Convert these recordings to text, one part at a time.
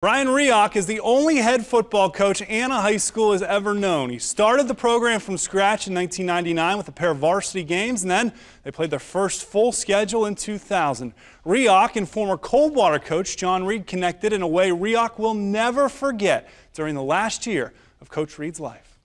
Brian Rioch is the only head football coach Anna High School has ever known. He started the program from scratch in 1999 with a pair of varsity games, and then they played their first full schedule in 2000. Rioch and former Coldwater coach John Reed connected in a way Rioch will never forget during the last year of Coach Reed's life.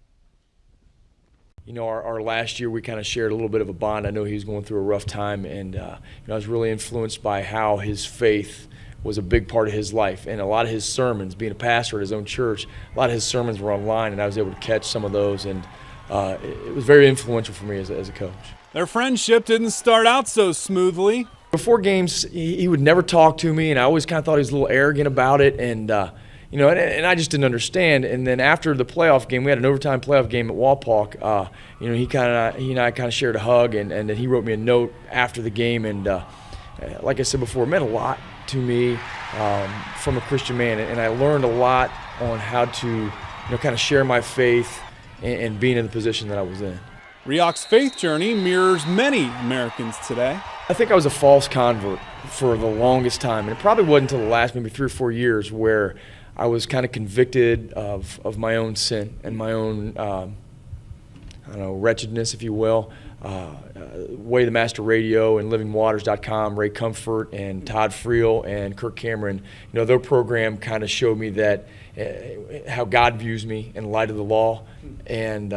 You know, our last year we kind of shared a little bit of a bond. I know he was going through a rough time, and I was really influenced by how his faith was a big part of his life. And a lot of his sermons, being a pastor at his own church, a lot of his sermons were online, and I was able to catch some of those, and it was very influential for me as a coach. Their friendship didn't start out so smoothly. Before games, he would never talk to me, and I always kind of thought he was a little arrogant about it, and and I just didn't understand. And then after the playoff game, we had an overtime playoff game at Walpaug. He and I kind of shared a hug, and then he wrote me a note after the game, and like I said before, it meant a lot to me from a Christian man, and I learned a lot on how to kind of share my faith and being in the position that I was in. Rioch's faith journey mirrors many Americans today. I think I was a false convert for the longest time, and it probably wasn't until the last maybe 3 or 4 years where I was kind of convicted of my own sin and my own wretchedness, if you will. Way the Master Radio and LivingWaters.com, Ray Comfort and Todd Friel and Kirk Cameron, their program kind of showed me that how God views me in light of the law, and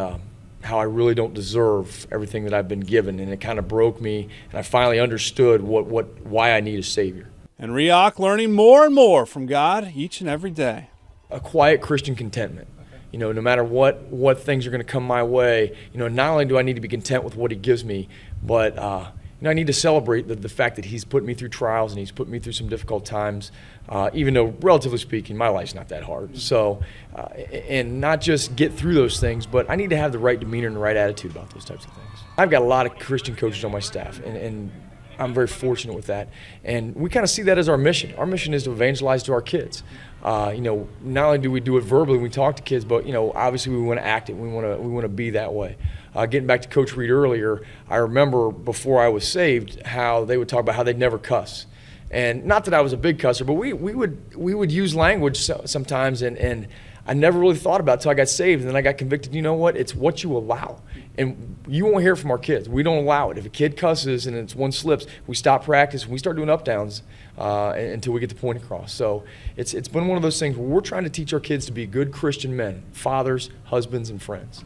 how I really don't deserve everything that I've been given, and it kind of broke me, and I finally understood why I need a Savior. And Rioch learning more and more from God each and every day. A quiet Christian contentment. No matter what things are going to come my way, not only do I need to be content with what he gives me, but I need to celebrate the fact that he's put me through trials and he's put me through some difficult times, even though, relatively speaking, my life's not that hard. So, and not just get through those things, but I need to have the right demeanor and the right attitude about those types of things. I've got a lot of Christian coaches on my staff, and I'm very fortunate with that, and we kind of see that as our mission. Our mission is to evangelize to our kids. Not only do we do it verbally when we talk to kids, but obviously we want to act it. We want to be that way. Getting back to Coach Reed earlier, I remember before I was saved how they would talk about how they'd never cuss, and not that I was a big cusser, but we would use language sometimes, and I never really thought about it until I got saved, and then I got convicted. You know what? It's what you allow. And you won't hear from our kids. We don't allow it. If a kid cusses and it's one slips, we stop practice. We start doing up downs until we get the point across. So it's been one of those things where we're trying to teach our kids to be good Christian men, fathers, husbands, and friends.